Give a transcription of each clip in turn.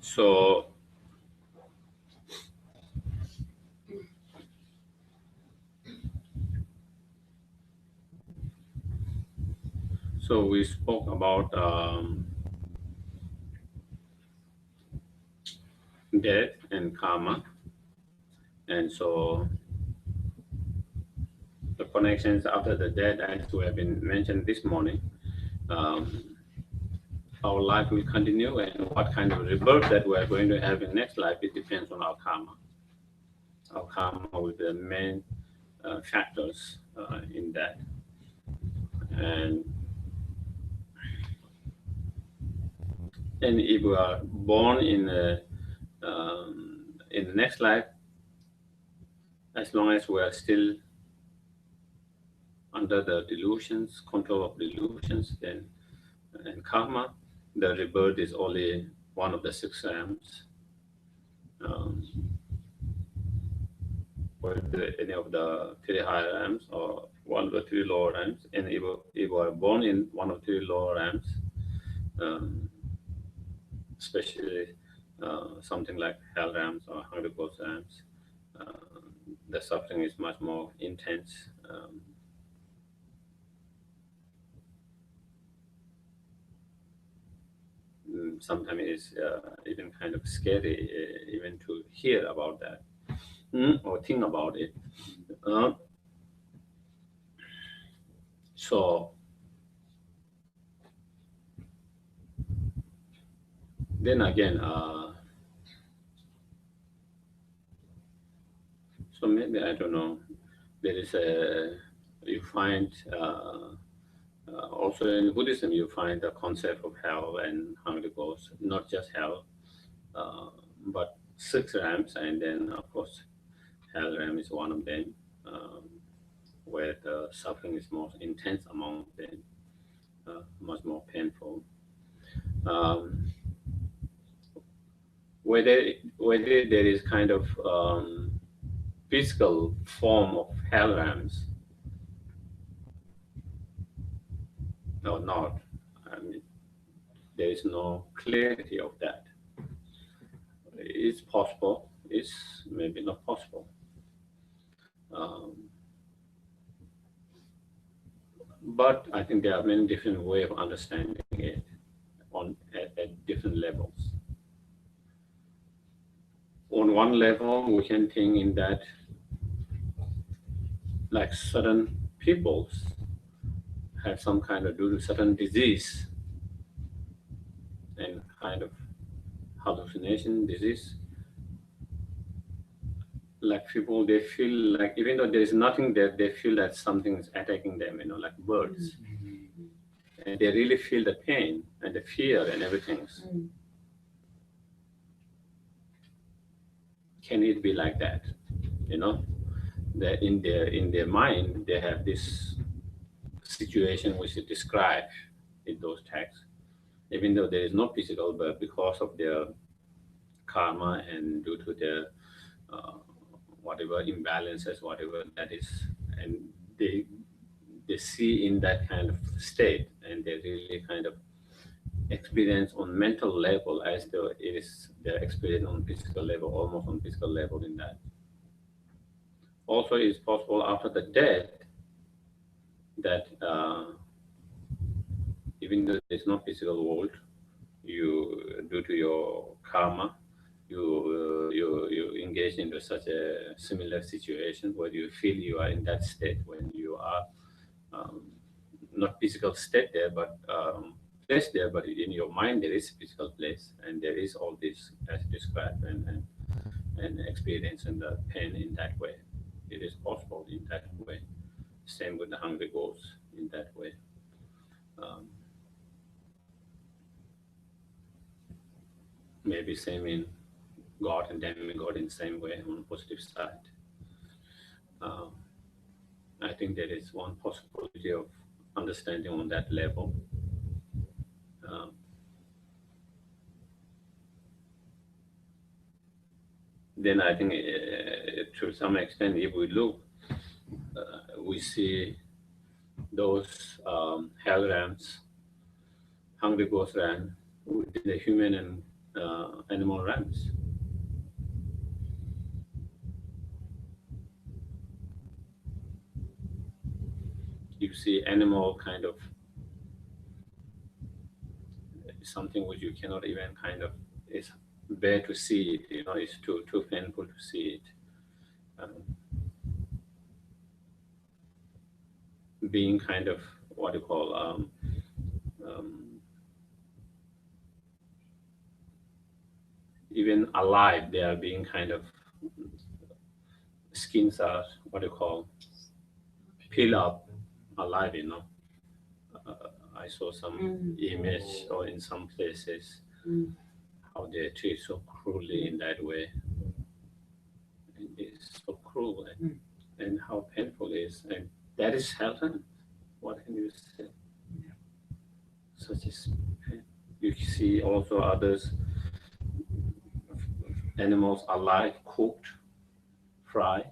So we spoke about death and karma, and so the connections after the death, as we have been mentioned this morning, um, our life will continue, and what kind of rebirth that we are going to have in next life, it depends on our karma. Our karma will be the main factors in that. And if we are born in the next life, as long as we are still under the delusions, control of delusions, then and karma, the rebirth is only one of the 6 realms. Um, whether any of the 3 higher realms or one of the 3 lower realms, and if we are born in one of 3 lower realms, um, especially something like hell realms or hungry ghost realms, uh, the suffering is much more intense. Sometimes it is even kind of scary even to hear about that or think about it. Uh, so then again, so maybe I don't know. There is a you find also in Buddhism you find the concept of hell and hungry ghosts, not just hell, uh, but 6 realms, and then of course hell realm is one of them, where the suffering is most intense among them, much more painful. Um, whether there is kind of physical form of hell realms or not, I mean, there is no clarity of that. It's possible, it's maybe not possible. Um, but I think there are many different ways of understanding it at different levels. On one level, we can think in that like certain peoples have some kind of due to certain disease and kind of hallucination disease, like people they feel like even though there is nothing there, they feel that something is attacking them, like birds, and they really feel the pain and the fear and everything. Can it be like that? You know, that in their mind they have this situation which is described in those texts, even though there is no physical, but because of their karma and due to their uh, whatever imbalances, whatever that is, and they they see in that kind of state, and they really kind of experience on mental level as though it is their experience on physical level, almost on physical level in that. Also, it's possible after the death that even though there's no physical world, you due to your karma, you engage into such a similar situation where you feel you are in that state when you are um, not physical state there, but place there, but in your mind there is physical place, and there is all this as described and experience and the pain in that way. It is possible in that way. Same with the hungry ghosts in that way. Um, maybe same in God and demigod in same way on the positive side. Um, I think there is one possibility of understanding on that level. Um, then I think to some extent, if we look, we see those hell realms, hungry ghost realm within the human and animal ramps. You see animal kind of something which you cannot even kind of, it's bear to see it, it's too painful to see it. Um, being kind of what you call um, even alive, they are being kind of, skins are what you call peel up alive. Uh, I saw some image or in some places how they treat so cruelly in that way. It's so cruel and how painful it is. And that is heaven. What can you say? Such is pain. You see also others, animals alive, cooked, fried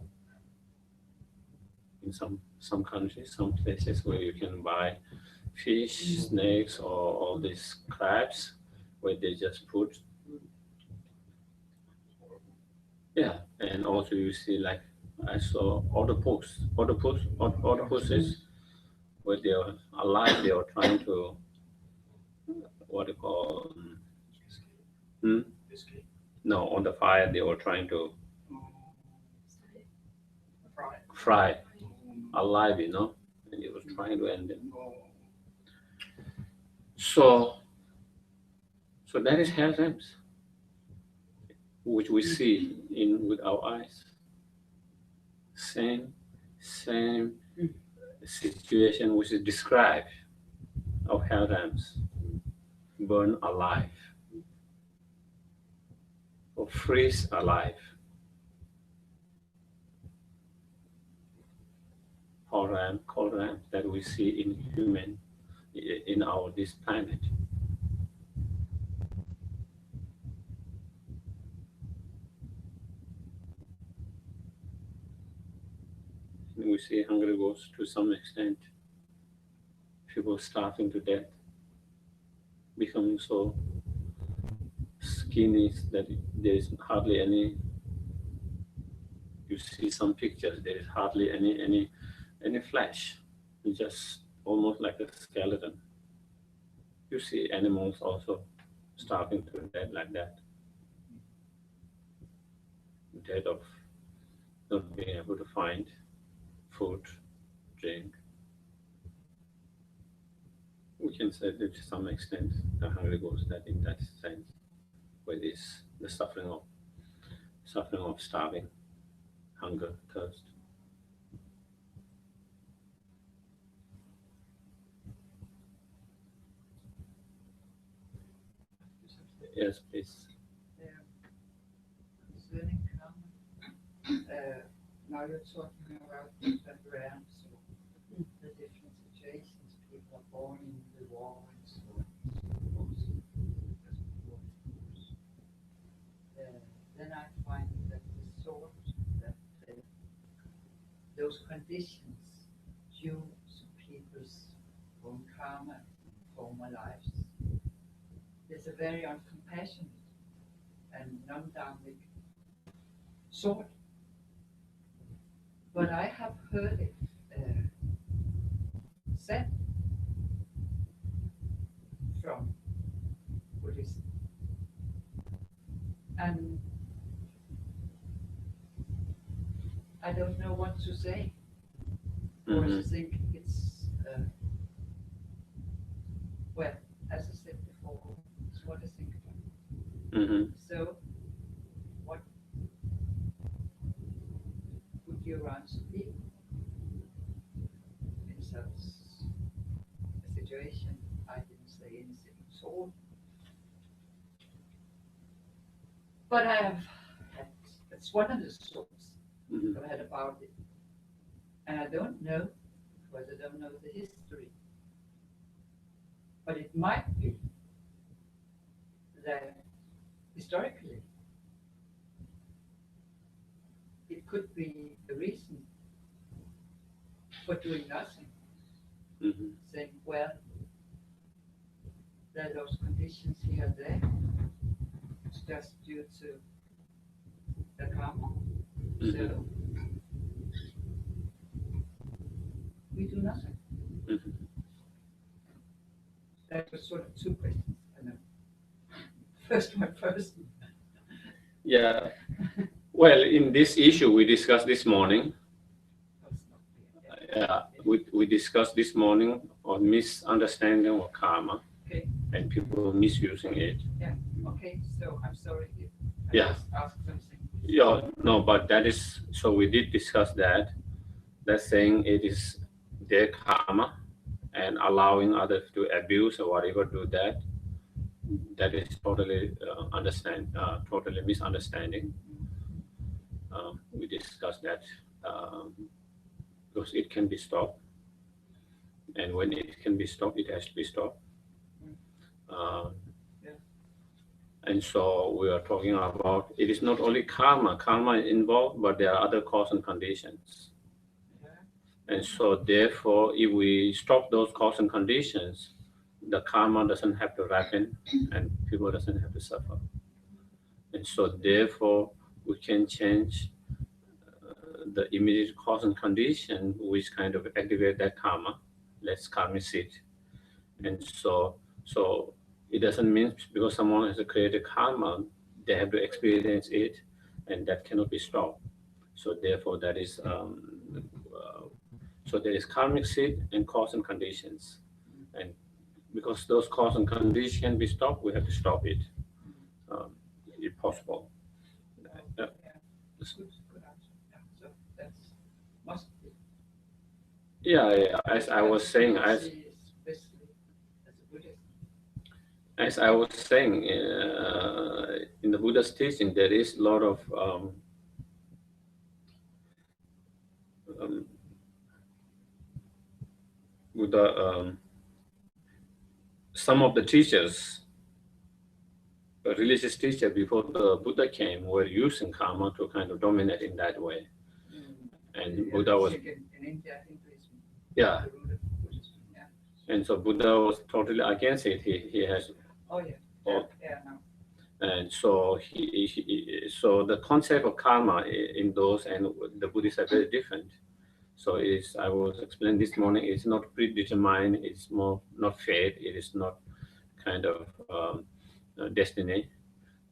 in some countries, some places where you can buy fish, snakes, or all these crabs, where they just put, yeah, and also you see like I saw octopuses where they are alive, they are trying to what do you call hmm? No, on the fire they were trying to fry alive, and it was trying to end them. So that is hell times, which we see in with our eyes. Same situation which is described of hell times, burn alive or freeze alive, cold ramp that we see in human in our this planet. And we see Hunger Ghosts to some extent, people starving to death, becoming so skinny that there is hardly any. You see some pictures, there is hardly any flesh. It's just almost like a skeleton. You see animals also starving to death like that, dead of not being able to find food, drink. We can say that to some extent the Hungry Ghost that in that sense, where this the suffering of starving, hunger, thirst. Yes, please. Concerning karma, now you're talking about different realms, the different situations people are born in, the war and so on. Then I find that the sort that those conditions due to people's own karma, former lives, is a very uncompassionate and non-dharmic sort. But I have heard it said from Buddhism, and I don't know what to say, or to think it's well, as I said before, it's what I think about. So, what would your answer be in such a situation? I didn't say anything at all. But I have had, that's one of the thoughts I've had about it. And I don't know, because I don't know the history. But it might be that historically it could be a reason for doing nothing. Saying, well, there are those conditions here and there, just due to the karma. Mhm. So we do nothing. Mhm. That was sort of two questions. I know. First one first. Yeah. Well, in this issue we discussed this morning, Let's not be again. we discussed this morning on misunderstanding of karma Okay. and people misusing it. Okay. So I'm sorry if I Yeah. just asked something. Yeah, no, but that is, so we did discuss that. That's saying it is their karma and allowing others to abuse or whatever do that. That is totally totally misunderstanding. We discussed that because it can be stopped, and when it can be stopped, it has to be stopped. Uh, Yeah. and so we are talking about it is not only karma. Karma is involved, but there are other cause and conditions. Yeah. And so therefore, if we stop those cause and conditions, the karma doesn't have to ripen and people doesn't have to suffer. And so therefore, we can change the immediate cause and condition which kind of activate that karma. Let's karmic seed. And so it doesn't mean because someone has created karma, they have to experience it, and that cannot be stopped. So therefore, that is so there is karmic seed and cause and conditions, and because those cause and conditions can be stopped, we have to stop it, um, if possible. Yeah. Yeah. Good answer. Yeah. So that's must be. Yeah, as I was saying, Especially as a Buddhist. as I was saying, in the Buddha's teaching, there is a lot of um, Buddha. Some of the teachers, religious teachers before the Buddha came, were using karma to kind of dominate in that way. And Buddha was, in India, Hinduism. yeah, The root of Buddhism. Yeah. and so Buddha was totally against it. He has, Oh yeah. all, Yeah. No. and so so the concept of karma in those and the Buddhists are very different. So it's, I was explaining this morning, it's not predetermined, it's more not fate, it is not kind of destiny.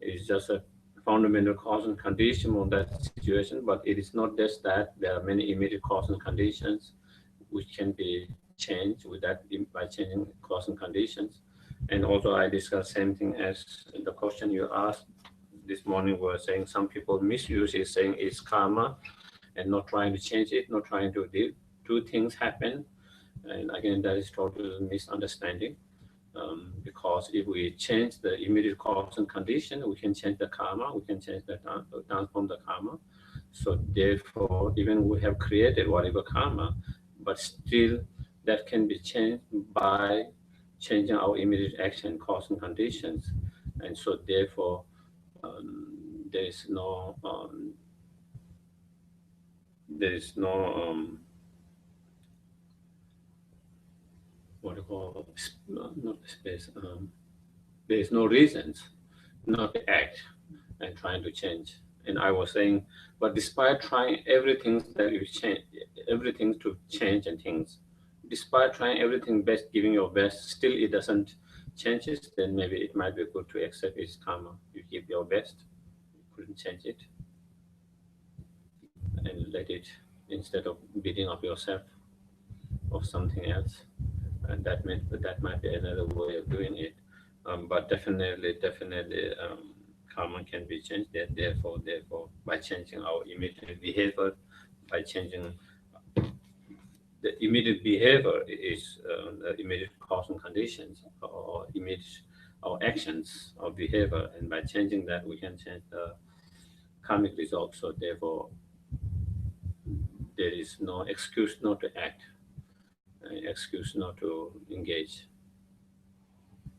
It's just a fundamental cause and condition of that situation, but it is not just that. There are many immediate cause and conditions which can be changed with that by changing cause and conditions. And also I discussed same thing as the question you asked this morning, were saying some people misuse it, saying it's karma and not trying to change it, not trying to do things happen. And again, that is total misunderstanding. Because if we change the immediate cause and condition, we can change the karma, we can change the transform the karma. So therefore, even we have created whatever karma, but still that can be changed by changing our immediate action, cause and conditions. And so therefore, there is no there is no what do you call not space. There is no reasons not to act and trying to change. And I was saying, but despite trying everything that you change, everything to change and things, despite trying everything best, giving your best, still it doesn't changes, then maybe it might be good to accept its karma. You give your best, you couldn't change it, and let it, instead of beating up yourself or something else. And that might be another way of doing it. But definitely, karma can be changed. Therefore, by changing our immediate behavior, by changing the immediate behavior is the immediate cause and conditions, or immediate our actions or behavior, and by changing that, we can change the karmic results. So therefore, there is no excuse not to act, excuse not to engage.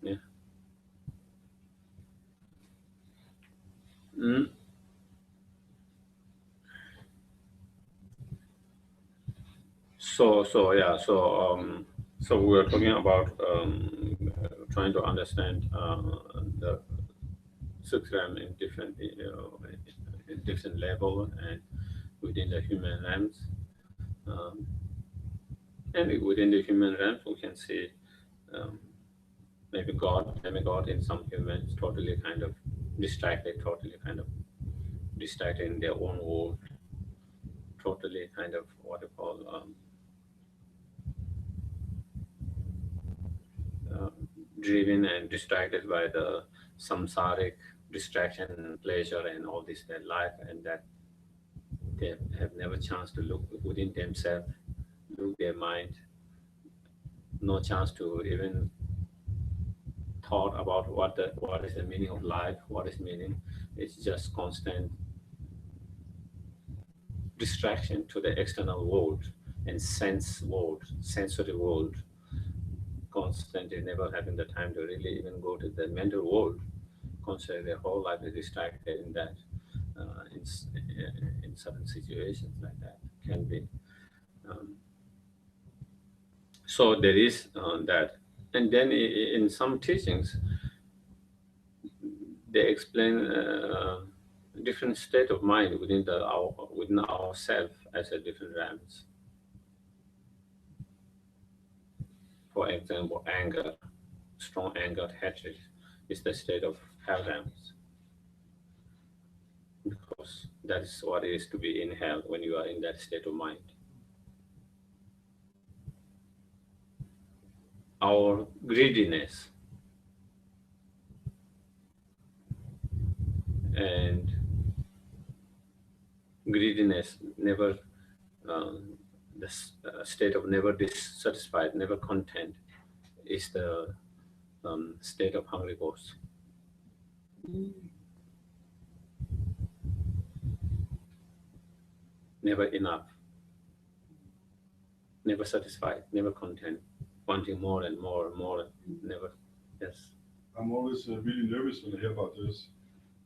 Yeah. Mm. So we were talking about trying to understand the realm in different, in different level and within the human realms. Um, and within the human realms, we can see um, maybe God, demigod in some humans, totally kind of distracted, totally kind of distracted in their own world, totally kind of what you call uh, driven and distracted by the samsaric distraction, pleasure, and all this their life, and that they have never chance to look within themselves, look their mind, no chance to even thought about what is the meaning of life, what is meaning. It's just constant distraction to the external world and sense world, sensory world, constantly never having the time to really even go to the mental world. Constantly their whole life is distracted in that, in certain situations like that can be. Um, so there is that, and then in some teachings they explain different state of mind within within ourself as a different realms. For example, anger, strong anger, hatred is the state of hell realms, because that is what it is to be in hell when you are in that state of mind. Our greediness and greediness never, the state of never dissatisfied, never content, is the state of hungry ghost. Never enough, never satisfied, never content, wanting more and more and more, never. Yes. I'm always really nervous when I hear about this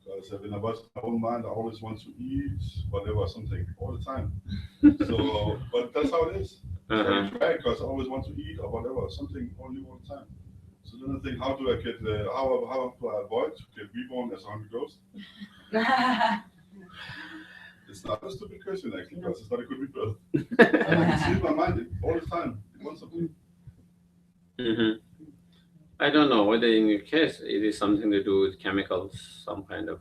because when I was my own mind, I always want to eat whatever, something all the time. So, but that's how it is. So Uh-huh. I try because I always want to eat or whatever, something only all the time. So then I think, how do I get, how do I avoid to get reborn as a hungry ghost? It's not a stupid question actually, because it's not a good rebirth. I see my mind all the time. It wants something. Hmm. I don't know whether in your case it is something to do with chemicals, some kind of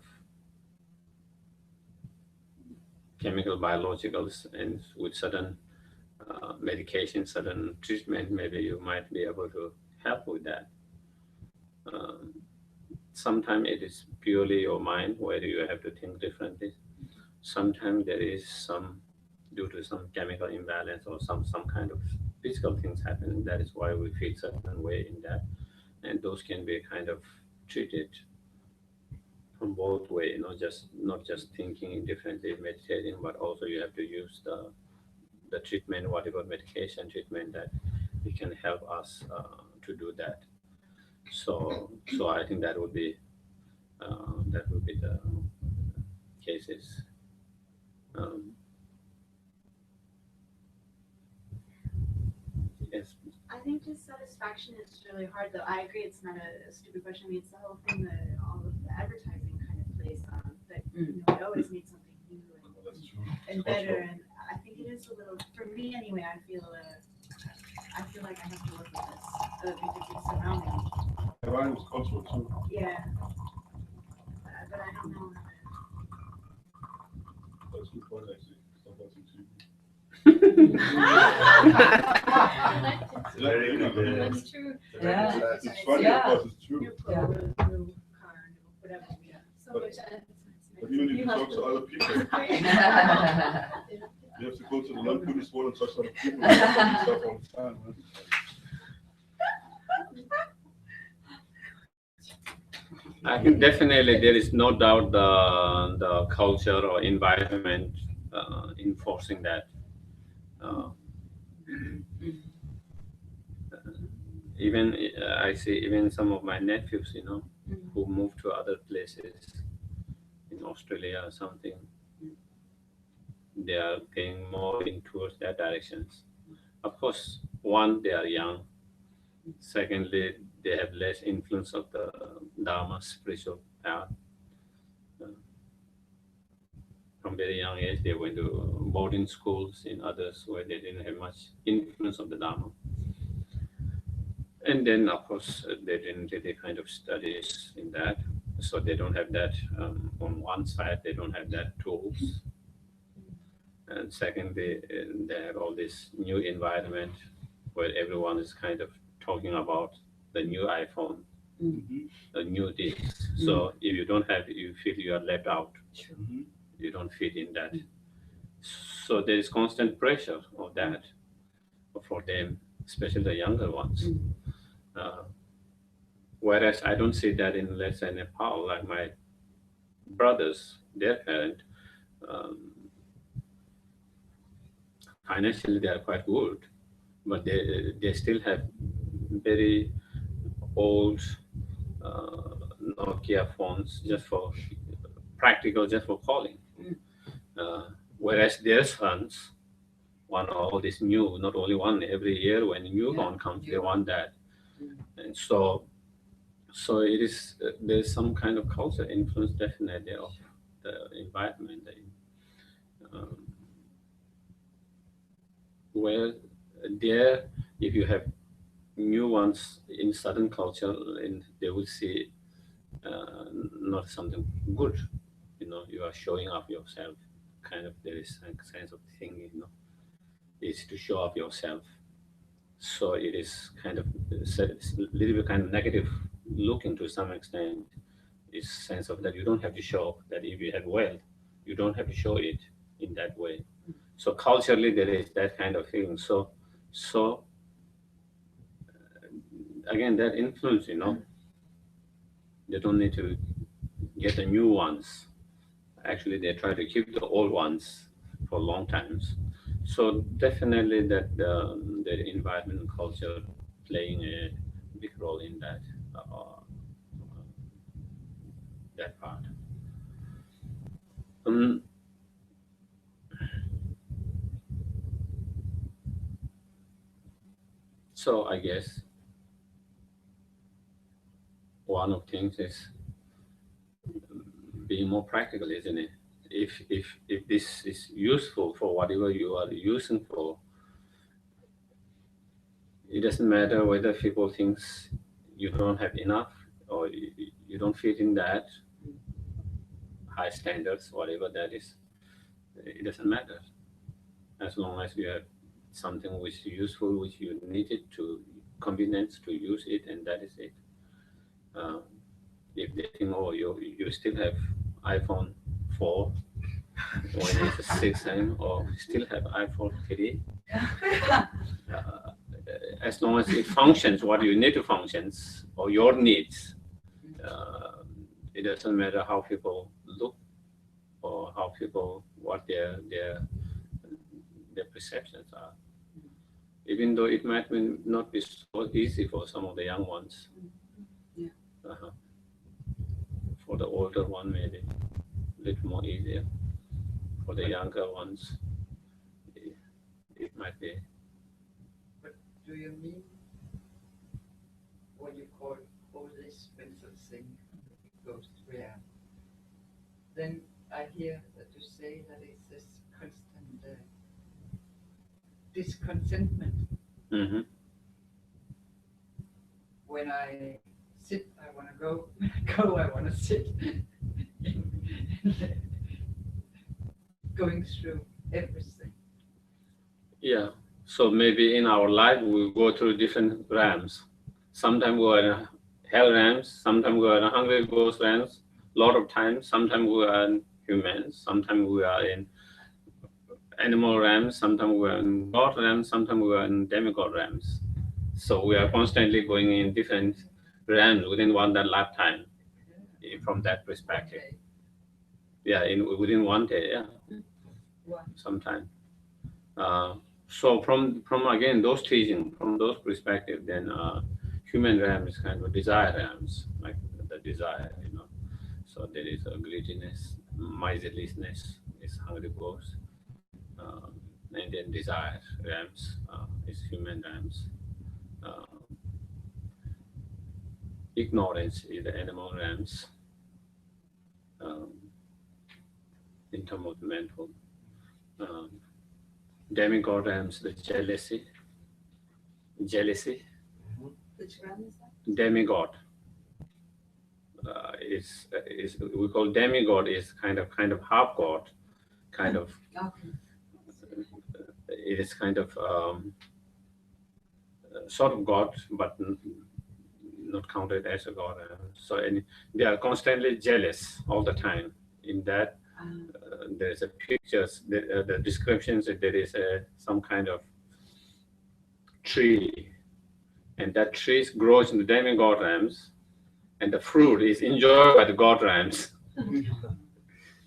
chemical biologicals, and with certain medication, certain treatment, maybe you might be able to help with that. Um, Sometimes it is purely your mind where you have to think differently. Sometimes there is some, due to some chemical imbalance or some kind of physical things happening. That is why we feel certain way in that, and those can be kind of treated from both way. Not just thinking differently, meditating, but also you have to use the treatment, whatever medication treatment that it can help us to do that. So I think that would be the cases. Um, yes. I think dissatisfaction is really hard, though. I agree, it's not a stupid question. I mean, it's the whole thing that all of the advertising kind of plays on. That we always need something new That's true. and better. And I think it is a little, for me anyway. I feel like I have to work with this because it's surrounding me. Yeah, mine was cultural too. Yeah, but I don't know. That's a good point actually. Stop watching TV. Very Yeah, good. That's true. Yeah. It's funny Yeah. because it's true. New car, new car, new whatever. Yeah. So But- much. But even if you talk to other people, you have to go to the non-Buddhist world and touch other people. You have to do stuff all the time. Man. I think definitely there is no doubt the culture or environment enforcing that. Uh, Even I see even some of my nephews, who moved to other places in Australia or something, they are getting more in towards that directions. Of course, one, they are young. Secondly, they have less influence of the Dharma spiritual path. from very young age, they went to boarding schools in others where they didn't have much influence of the Dharma. And then, of course, they didn't really kind of studies in that. So they don't have that on one side, they don't have that tools. And secondly, they have all this new environment where everyone is kind of talking about the new iPhone, the new this. So if you don't have, you feel you are left out. You don't fit in that. So there is constant pressure of that for them, especially the younger ones. Whereas I don't see that in, let's say, Nepal, like my brothers, their parent, um, financially they are quite good, but they still have very old Nokia phones just for practical, just for calling. Whereas their sons want all this new, not only one, every year when a new phone comes, they want that. And so it is, there's some kind of culture influence definitely of the environment. Um, where there, if you have new ones in certain culture, and they will see not something good, you are showing up yourself. Kind of there is a sense of thing, is to show up yourself. So it is kind of it's a little bit kind of negative looking to some extent. Is sense of that you don't have to show that if you have wealth, you don't have to show it in that way. So culturally there is that kind of feeling. So again that influence, they don't need to get the new ones. Actually, they try to keep the old ones for long times. So definitely that the environment and culture playing a big role in that part. Um, so I guess one of things is being more practical, isn't it? If this is useful for whatever you are using for, it doesn't matter whether people thinks you don't have enough or you don't fit in that high standards, whatever that is. It doesn't matter as long as you have something which is useful, which you needed to convenience to use it, and that is it. Uh, if they think, oh, you still have iPhone 4 when it's a 6 or still have iPhone 3, as long as it functions what you need to functions or your needs, uh, it doesn't matter how people look or how people what their perceptions are. Even though it might not be so easy for some of the young ones. Yeah. For the older one, maybe a little more easier. For the younger ones, it might be. But do you mean what you call all this mental thing goes where? Then I hear that you say that it's this constant discontentment. Mm-hmm. When I sit, I want to go. When I go, I want to sit. Going through everything. Yeah. So maybe in our life we go through different realms. Sometimes we are in hell realms. Sometimes we are in hungry ghost realms. A lot of times. Sometimes we are in humans. Sometimes we are in animal realms. Sometimes we are in god realms. Sometimes we are in demigod realms. So we are constantly going in different realms within one that lifetime. From that perspective, Okay. yeah, within one day, yeah, One. sometime. So from again those teaching, from those perspective, then human realm is kind of desire realms, like the desire, So there is a greediness, miserliness is hungry ghost, and then desire realms is human realms. Uh, Ignorance is the animal realms. In in terms of mental. Um, Demigod realms, the jealousy. Which realm is that? Demigod is we call demigod is kind of half god, kind of. Okay. It is kind of sort of god, but not counted as a god. So they are constantly jealous all the time. In that, there is a pictures, the descriptions that there is some kind of tree, and that tree grows in the demigod realms, and the fruit is enjoyed by the god realms.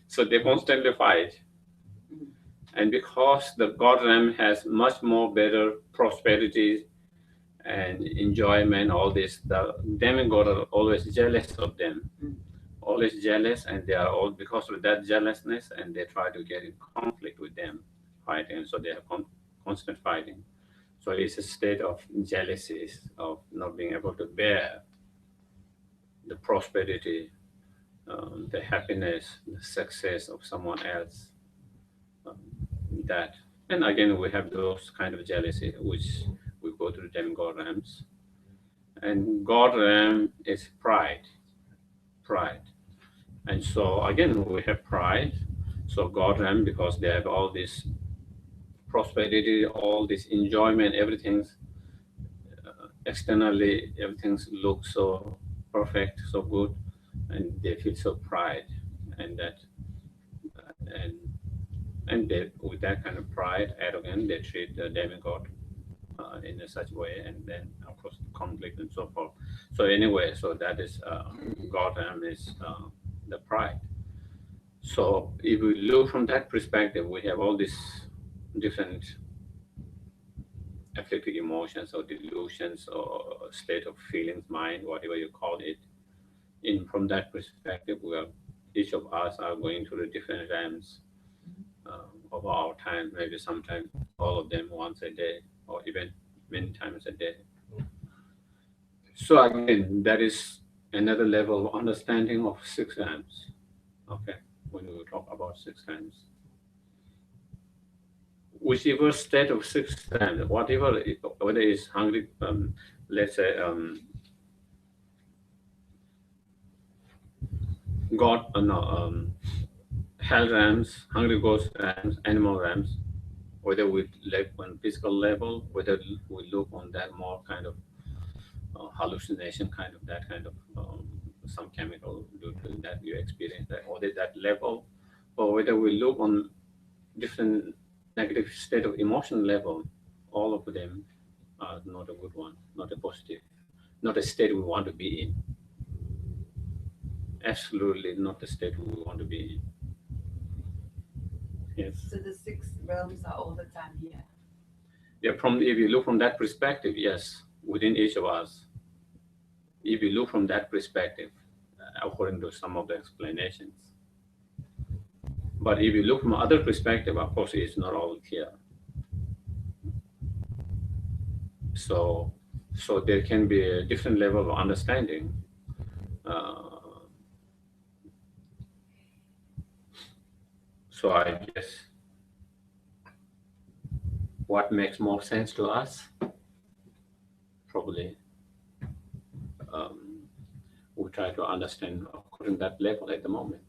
So they constantly fight. And because the god realm has much more better prosperity and enjoyment, all this, the demigod are always jealous of them, always jealous, and they are all because of that jealousness, and they try to get in conflict with them, fighting. So they have constant fighting. So it's a state of jealousy, of not being able to bear the prosperity, the happiness, the success of someone else. Um, that, and again, we have those kind of jealousy, which we go to the demigod realms. And God realm is pride. And so again, we have pride. So God realm, because they have all this prosperity, all this enjoyment, everything's externally, everything's looks so perfect, so good, and they feel so pride, and that, and they, with that kind of pride, arrogant, they treat the demigod in a such way, and then of course conflict and so forth. So anyway, so that is God is the pride. So if we look from that perspective, we have all these different afflictive emotions or delusions or state of feelings, mind, whatever you call it. In from that perspective, we are, each of us are going through the different realms of our time. Maybe sometimes all of them once a day, or even many times a day. So again, that is another level of understanding of six realms. Okay, when we talk about six realms, whichever state of six realms, whatever, whether it's hungry, let's say God, no, hell realms, hungry ghost realms, animal realms, whether we look on physical level, whether we look on that more kind of hallucination, kind of that kind of some chemical due to that you experience that, or that level, or whether we look on different negative state of emotion level, all of them are not a good one, not a positive, not a state we want to be in. Absolutely not the state we want to be in. Yes. So the six realms are all the time here. Yeah, from if you look from that perspective, yes, within each of us, if you look from that perspective, according to some of the explanations. But if you look from other perspective, of course, it's not all clear. So, so there can be a different level of understanding. So I guess what makes more sense to us, probably we try to understand according to that level at the moment.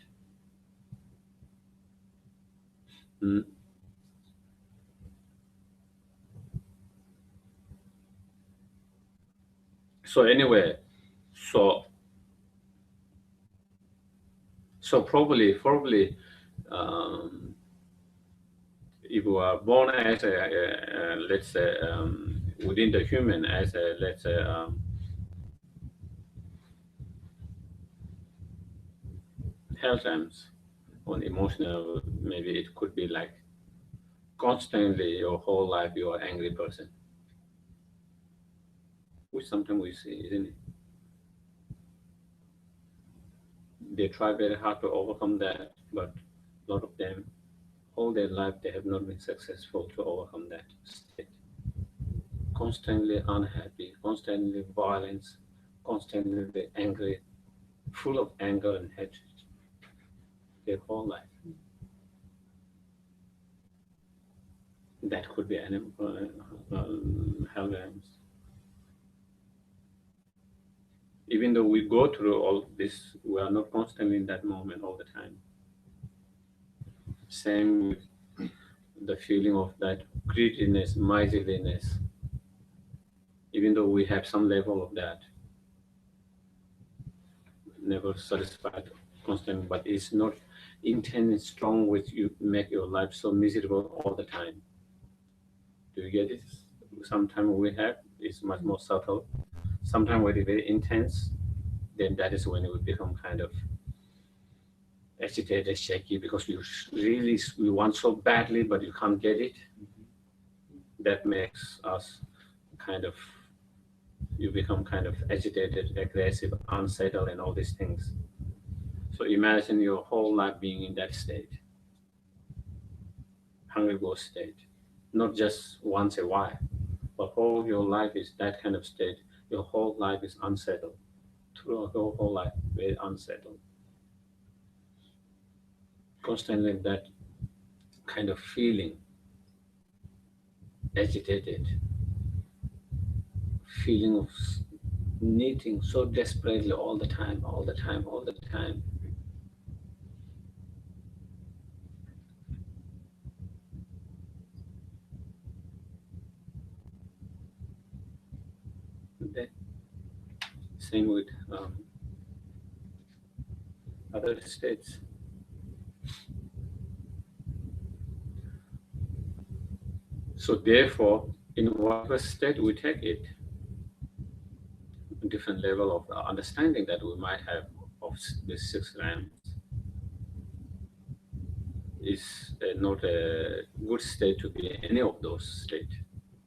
Mm. So anyway, so probably if you are born as let's say within the human as a, let's say health terms on emotional, maybe it could be like constantly your whole life you are an angry person, which sometimes we see, isn't it? They try very hard to overcome that, but a lot of them, all their life, they have not been successful to overcome that state. Constantly unhappy, constantly violence, constantly angry, full of anger and hatred their whole life. That could be animal holograms. Even though we go through all this, we are not constantly in that moment all the time. Same with the feeling of that greediness, miserliness. Even though we have some level of that, never satisfied, constant, but it's not intense, strong, which you make your life so miserable all the time. Do you get it? Sometimes we have it's much more subtle. Sometimes when it's very intense, then that is when it will become kind of agitated, shaky, because you want so badly, but you can't get it. That makes us kind of you become kind of agitated, aggressive, unsettled, and all these things. So imagine your whole life being in that state, hungry ghost state, not just once a while, but whole your life is that kind of state. Your whole life is unsettled. Throughout your whole life, very unsettled. Constantly that kind of feeling, agitated, feeling of needing so desperately all the time, all the time, all the time. That same with other states. So therefore, in whatever state we take it, different level of understanding that we might have of the six realms is not a good state to be any of those states,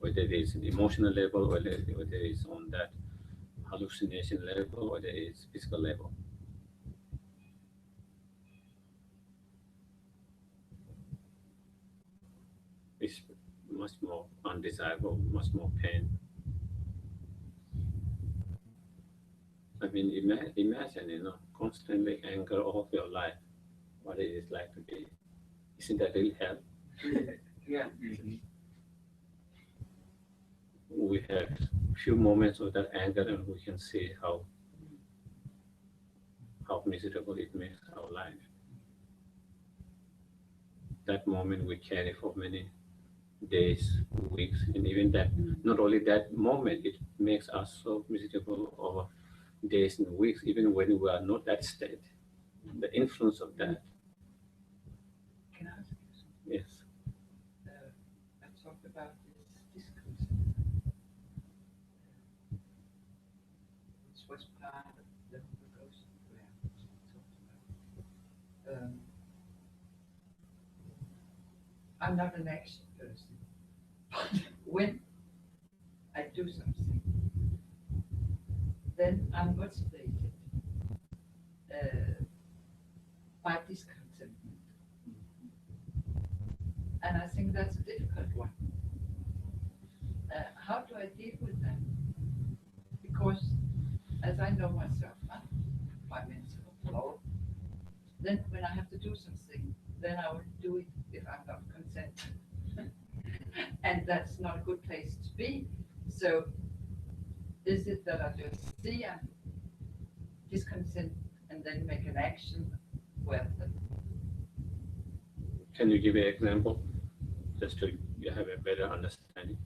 whether it is an emotional level, whether it is on that hallucination level, whether it is physical level. It's much more undesirable, much more pain. I mean, imagine, constantly anger all of your life, what it is like to be. Isn't that really hell? Yeah. We have few moments of that anger, and we can see how miserable it makes our life. That moment we carry for many days, weeks, and even that. Not only that moment, it makes us so miserable over days and weeks, even when we are not that state. The influence of that, Can I ask you something? yes. I talked about this discontent, which was part of the ghost prayer we talked about. I'm not an action person, but when I do something, then I'm motivated by discontentment. And I think that's a difficult one. How do I deal with that? Because as I know myself, my mental flow, then when I have to do something, then I will do it if I'm not content. And that's not a good place to be. So is it that I just see I'm discontent and then make an action where Can you give an example, just to have a better understanding?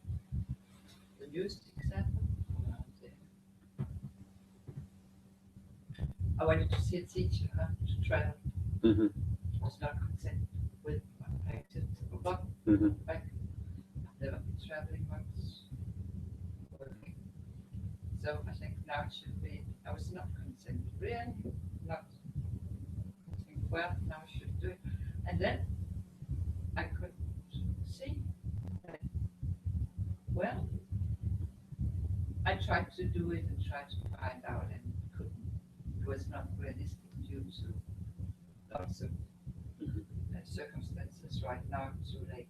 the newest example? I wanted to see a teacher to travel. Mm-hmm. I was not content with what I did. But Mm-hmm. I've never been traveling once. Working. So I think now it should be, I was not content, really not. I think, well, now I should do it. And then I could see that, well, I tried to do it and tried to find out and couldn't. It was not realistic due to lots of circumstances right now, too late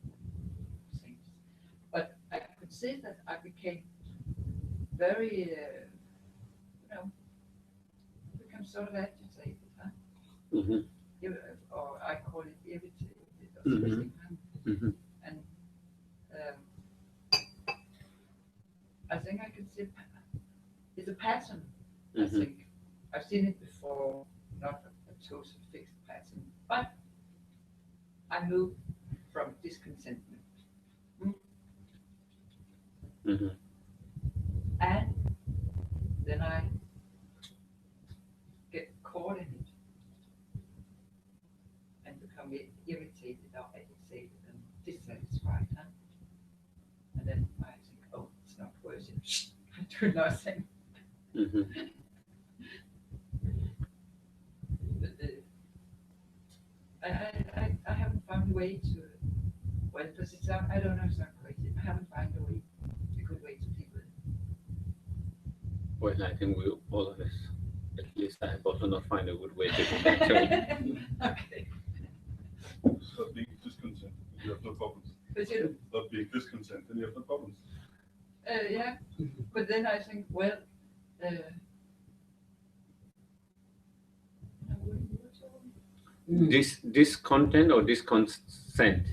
things. But I could see that I became very, become sort of agitated, huh? Mm-hmm. Or I call it irritated or Mhm. something. Huh? Mm-hmm. And pattern. I Mhm. think I've seen it before, not a total fixed pattern, but I move from discontentment, Mhm. and then I get caught in it and become irritated or agitated and dissatisfied. Huh? And then I think, oh, it's not worth it. I do nothing. Mhm. But I haven't found a way to, well, because it's, I don't know, it's not crazy. I haven't found a good way to deal with it. Well, I think we all of us, at least I have also not find a good way to do it. Actually. Okay. Stop being discontent, and you have no problems. But you know, Stop being discontent, and you have no problems. yeah, but then I think, well, Discontent or disconsent?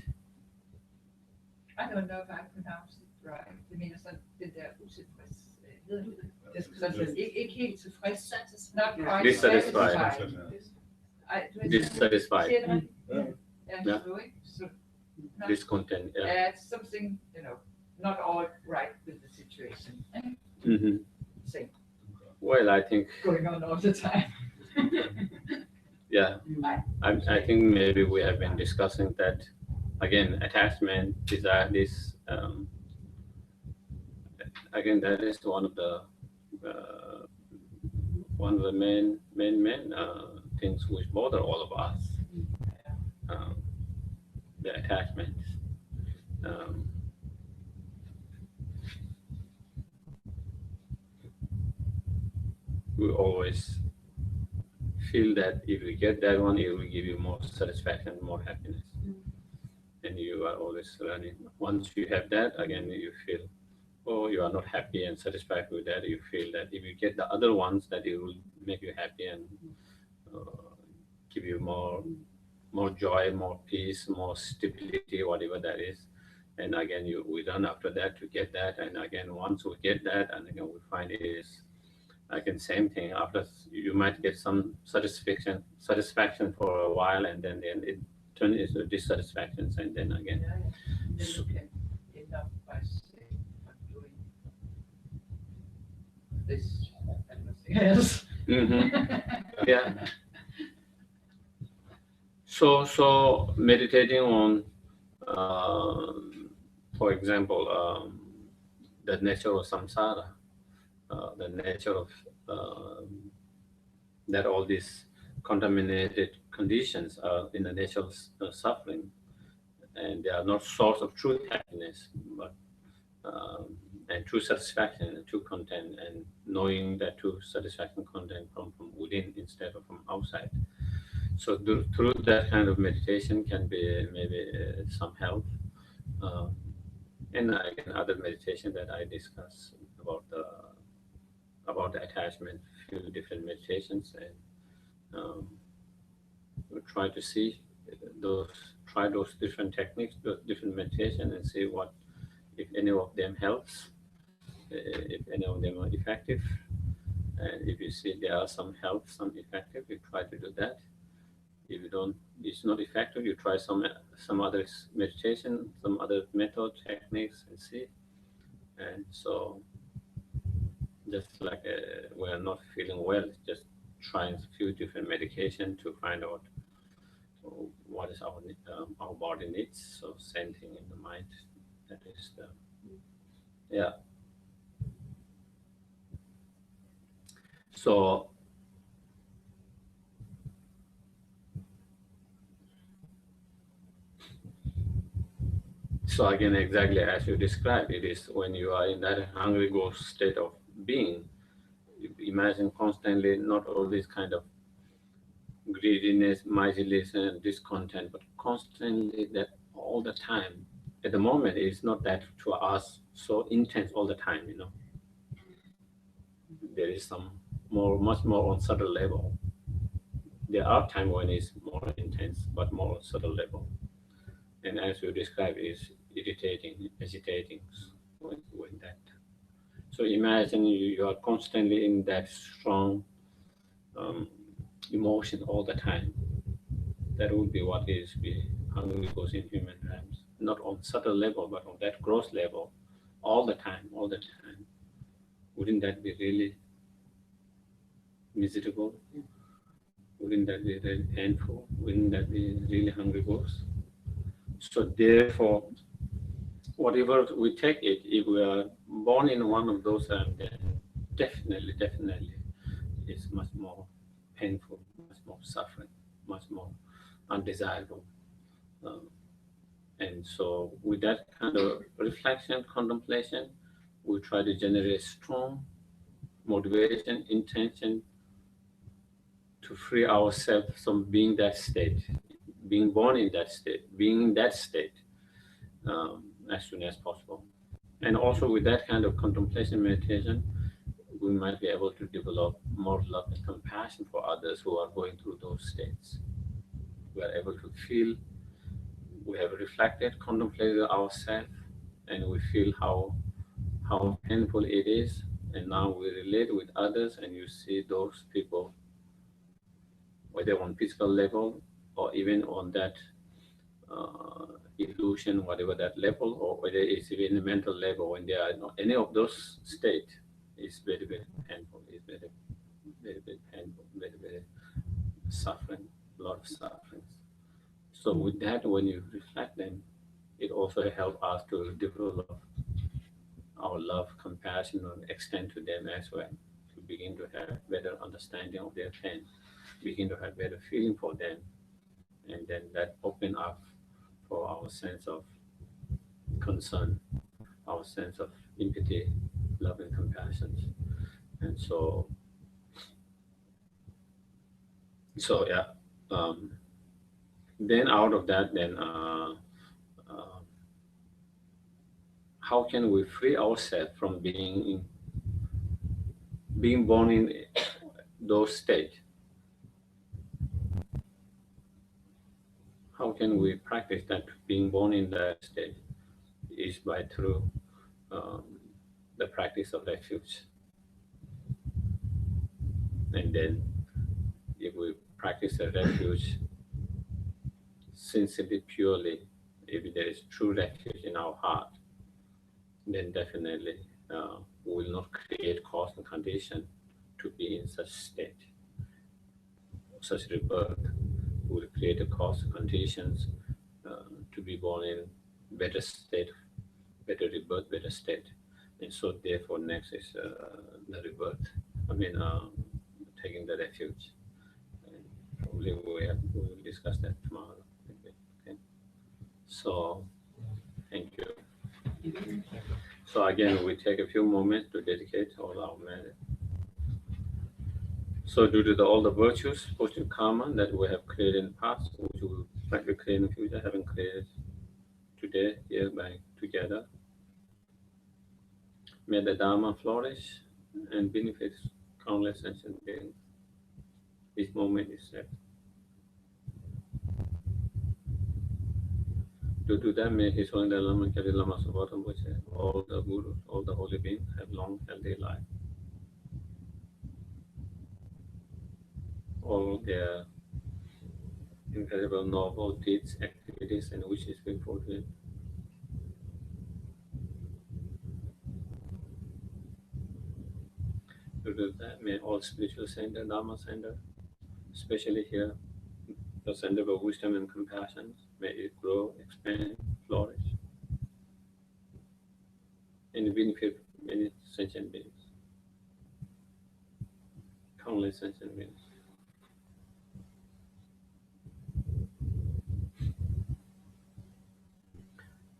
I don't know if I pronounced it right. Det mener sådan, den der utilfreds, hedder det? Sådan, ikke helt tilfreds. Not quite Dissatisfied. satisfied. Dissatisfied. Siger jeg det rigtigt? Yeah. Yeah, so, so not, Discontent, yeah. something, not all right with the situation. Mm-hmm. Same. Well, I think, Going on all the time. yeah, I think maybe we have been discussing that again. Attachment, desire, this again, that is one of the main things which bother all of us. The attachment. We always feel that if you get that one, it will give you more satisfaction, more happiness. And you are always learning. Once you have that, again, you feel, oh, you are not happy and satisfied with that. You feel that if you get the other ones, that it will make you happy and give you more joy, more peace, more stability, whatever that is. And again, we run after that to get that. And again, once we get that, and again, we find it is, again, same thing. After you might get some satisfaction for a while, and then it turns into dissatisfactions, and then again. Yeah. And then you can end up by saying, I'm doing this and nothing else. Mm-hmm. Yeah. So meditating on, for example, the nature of samsara, the nature of that all these contaminated conditions are in the nature of suffering, and they are not source of true happiness, but and true satisfaction and true content, and knowing that true satisfaction content from within instead of from outside. So through that kind of meditation can be maybe some help. And again, other meditation that I discuss about the attachment, few different meditations, and we try to see try those different techniques, those different meditation, and see what, if any of them helps, if any of them are effective. And if you see there are some help, some effective, you try to do that. If you don't, it's not effective, you try some other meditation, some other method, techniques, and see. And so, just like we are not feeling well, just trying a few different medication to find out what is our body needs. So same thing in the mind. That is the, yeah. So again, exactly as you described, it is when you are in that hungry ghost state of being, you imagine constantly not all this kind of greediness, miserliness, and discontent, but constantly that all the time. At the moment, it's not that to us so intense all the time, There is some much more on subtle level. There are times when it's more intense, but more subtle level. And as you described, is irritating, agitating when that. So imagine you are constantly in that strong emotion all the time. That would be what is be hungry goes in human realms, not on subtle level, but on that gross level, all the time, all the time. Wouldn't that be really miserable? Wouldn't that be really painful? Wouldn't that be really hungry ghost? So therefore, whatever we take it, if we are born in one of those, then definitely, it's much more painful, much more suffering, much more undesirable. Um, and so, with that kind of reflection, contemplation, we try to generate strong motivation, intention to free ourselves from being that state, being born in that state, being in that state as soon as possible. And also with that kind of contemplation meditation, we might be able to develop more love and compassion for others who are going through those states. We are able to feel, we have reflected, contemplated ourselves, and we feel how painful it is. And now we relate with others, and you see those people, whether on physical level or even on that illusion, whatever that level, or whether it's even a mental level, when they are not any of those state, is very painful. It's very painful, very suffering, a lot of sufferings. So with that, when you reflect them, it also helps us to develop our love, compassion, and extend to them as well, to begin to have better understanding of their pain, begin to have better feeling for them, and then that open up for our sense of concern, our sense of empathy, love, and compassion. And so yeah. Um, then out of that, then uh, how can we free ourselves from being born in those states? How can we practice that being born in that state? Is by through um, the practice of refuge. And then if we practice a refuge sincerely, purely, if there is true refuge in our heart, then definitely we will not create cause and condition to be in such state, such rebirth. We will create a cause and conditions to be born in better state, better rebirth, better state. And so therefore next is the rebirth. I mean, taking the refuge. And probably we will discuss that tomorrow. Okay. So thank you. So again, we take a few moments to dedicate all our merit. So due to all the virtues, positive karma that we have created in the past, which we will likely create in the future, having created today here by together, may the Dharma flourish and benefit countless sentient beings. This moment is set. To do that, may His Holy Lama Kari Lama Subhatam Bhuche, all the gurus, all the holy beings have long, healthy life. All their incredible noble deeds, activities, and wishes be fulfilled. To do that, may all spiritual center, Dharma center, especially here, the center of wisdom and compassion, may it grow, expand, flourish, and benefit many sentient beings, countless sentient beings.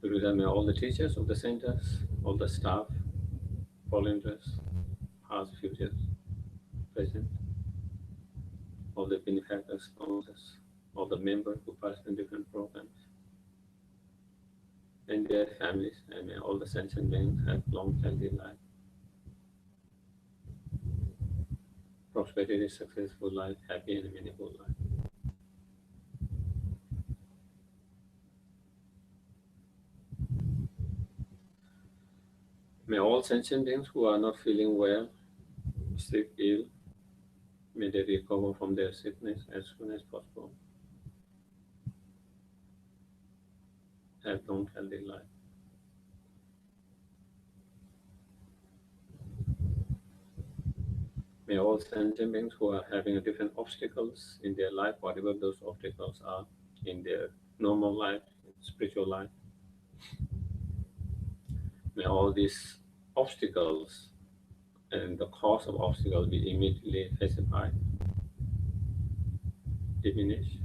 To do that, may all the teachers of the centers, all the staff, volunteers, past, futures, present, all the benefactors, sponsors, all the members who participate in different programs, and their families, and may all the sentient beings have long, healthy life, prosperity, successful life, happy and meaningful life. May all sentient beings who are not feeling well, sick, ill, may they recover from their sickness as soon as possible. Have long, healthy life. May all sentient beings who are having different obstacles in their life, whatever those obstacles are in their normal life, spiritual life, may all these obstacles and the cause of obstacles be immediately pacified, diminished.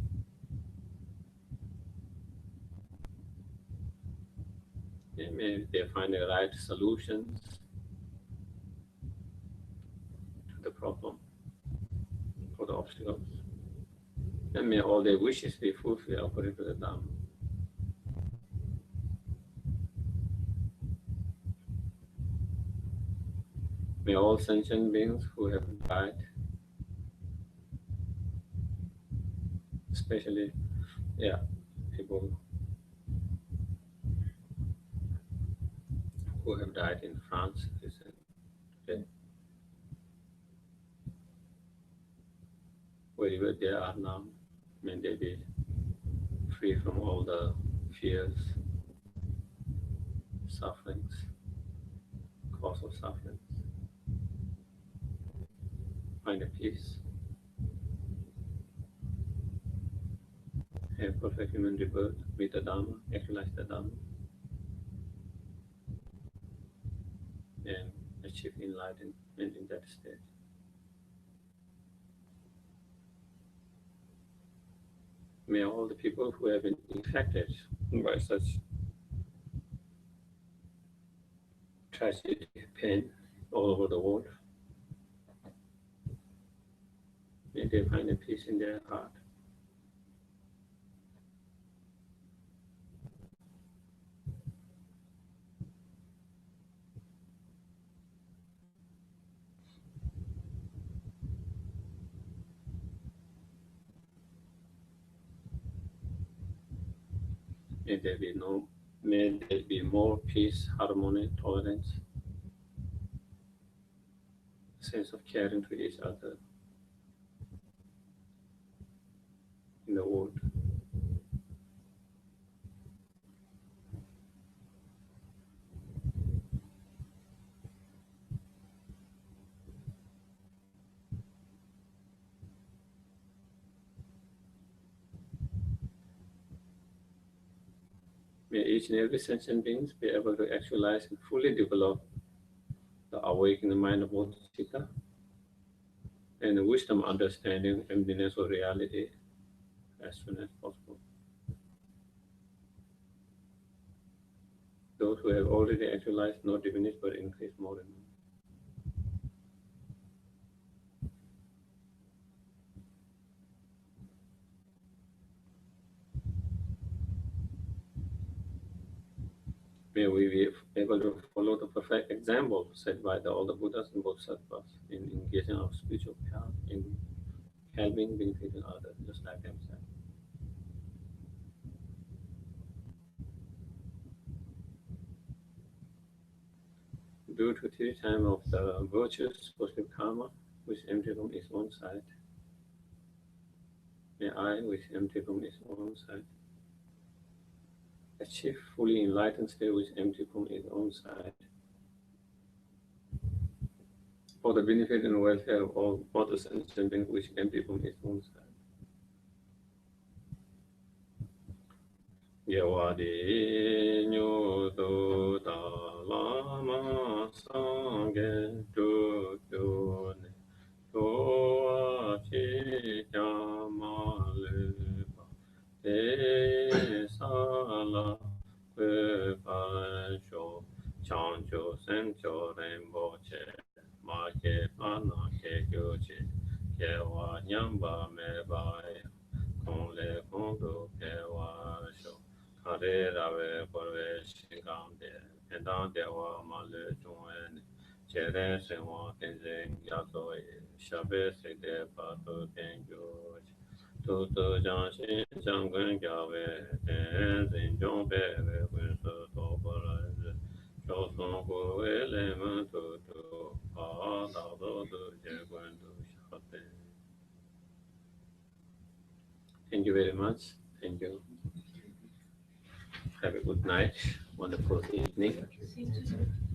And may they find the right solutions to the problem, for the obstacles. And may all their wishes be fulfilled according to the Dharma. May all sentient beings who have died, especially, people who have died in France recently, wherever they are now, may they be free from all the fears, sufferings, cause of sufferings. Find a peace. Have perfect human rebirth, meet the Dharma, actualize the Dharma, and achieve enlightenment in that state. May all the people who have been infected by such tragedy, pain all over the world, may they find a peace in their heart. May there be more peace, harmony, tolerance, sense of caring to each other in the world. May each and every sentient beings be able to actualize and fully develop the awakening mind of Bodhicitta and the wisdom, understanding, emptiness of reality as soon as possible. Those who have already actualized not diminish but increase more and more. May we be able to follow the perfect example set by all the Buddhas and Bodhisattvas in engaging our spiritual path, in helping, benefiting others, just like themselves. Due to the time of the virtues, positive karma, which empty from its own side, may I, which empty from its own side, achieve fully enlightened state which empty from its own side, for the benefit and welfare of all others and sentient which empty from its own side. Yawadi nyoto ta lama sangye tu ne toa chi kyama lepa te sala kwe pan sho chancho sencho renpo che ma ke pana ke kyo che ke wa nyamba me bai kong le kong do ke wa sho kare rave korve shingam de endan de wa ma le chung en che re sen wa ten zen ya so e shabe se de pa to ten kyo tu tu jang shin jang gun kya ve ten zen jong pe ve kun so to pa ra Thank you very much. Thank you. Have a good night. Wonderful evening. Same to you.